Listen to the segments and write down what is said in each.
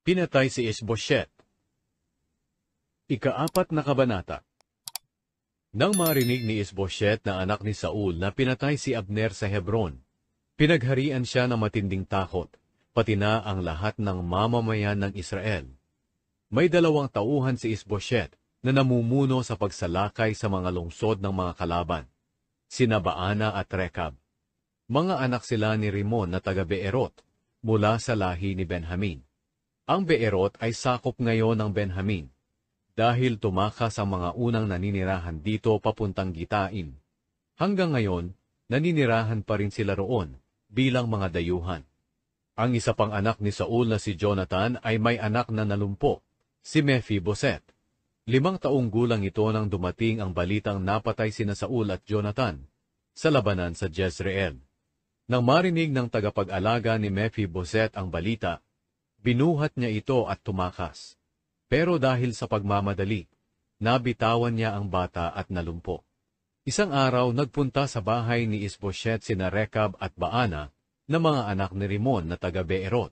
Pinatay si Isbosyet. Ika-4 na kabanata. Nang marinig ni Isbosyet na anak ni Saul na pinatay si Abner sa Hebron, pinagharian siya ng matinding takot, pati na ang lahat ng mamamayan ng Israel. May 2 tauhan si Isbosyet na namumuno sa pagsalakay sa mga lungsod ng mga kalaban, sina Baana at Rekab. Mga anak sila ni Rimon na taga-Beerot, mula sa lahi ni Benjamin. Ang Beerot ay sakop ngayon ng Benjamin, dahil tumakas ang mga unang naninirahan dito papuntang Gitain. Hanggang ngayon, naninirahan pa rin sila roon bilang mga dayuhan. Ang isa pang anak ni Saul na si Jonathan ay may anak na nalumpo, si Mephiboset. 5 taong gulang ito nang dumating ang balitang napatay sina Saul at Jonathan sa labanan sa Jezreel. Nang marinig ng tagapag-alaga ni Mephiboset ang balita, binuhat niya ito at tumakas. Pero dahil sa pagmamadali, nabitawan niya ang bata at nalumpo. Isang araw nagpunta sa bahay ni Isbosyet sina Rekab at Baana na mga anak ni Rimon na taga-Beerot.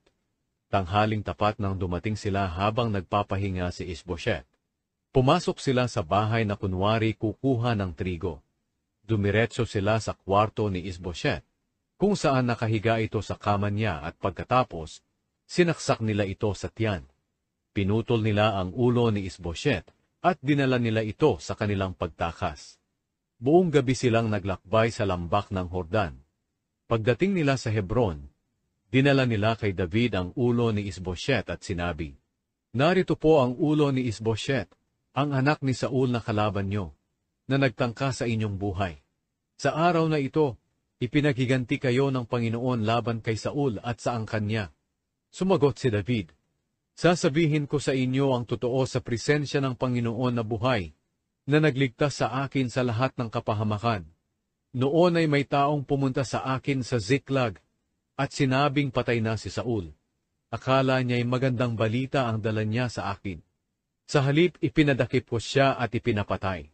Tanghaling tapat nang dumating sila habang nagpapahinga si Isbosyet. Pumasok sila sa bahay na kunwari kukuha ng trigo. Dumiretso sila sa kwarto ni Isbosyet, kung saan nakahiga ito sa kama niya at pagkatapos, sinaksak nila ito sa tiyan. Pinutol nila ang ulo ni Isbosyet at dinala nila ito sa kanilang pagtakas. Buong gabi silang naglakbay sa lambak ng Hordan. Pagdating nila sa Hebron, dinala nila kay David ang ulo ni Isbosyet at sinabi, "Narito po ang ulo ni Isbosyet, ang anak ni Saul na kalaban nyo, na nagtangka sa inyong buhay. Sa araw na ito, ipinaghiganti kayo ng Panginoon laban kay Saul at sa angkan niya." Sumagot si David, "Sasabihin ko sa inyo ang totoo sa presensya ng Panginoon na buhay, na nagligtas sa akin sa lahat ng kapahamakan. Noon ay may taong pumunta sa akin sa Ziklag, at sinabing patay na si Saul. Akala niya'y magandang balita ang dala niya sa akin. Sa halip ipinadakip ko siya at ipinapatay.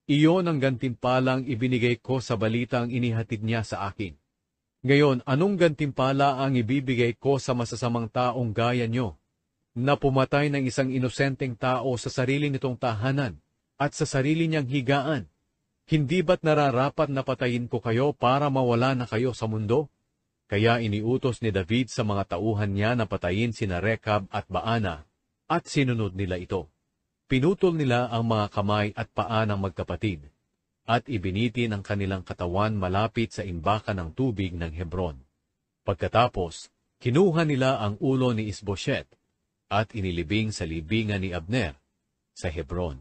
Iyon ang gantimpalang ibinigay ko sa balitang inihatid niya sa akin. Ngayon, anong gantimpala ang ibibigay ko sa masasamang taong gaya nyo, na pumatay ng isang inosenteng tao sa sarili nitong tahanan at sa sarili niyang higaan? Hindi ba't nararapat na patayin ko kayo para mawala na kayo sa mundo?" Kaya iniutos ni David sa mga tauhan niya na patayin sina Rekab at Baana, at sinunod nila ito. Pinutol nila ang mga kamay at paa ng magkapatid, at ibinitin ang kanilang katawan malapit sa imbakan ng tubig ng Hebron. Pagkatapos, kinuha nila ang ulo ni Isbosyet, at inilibing sa libingan ni Abner sa Hebron.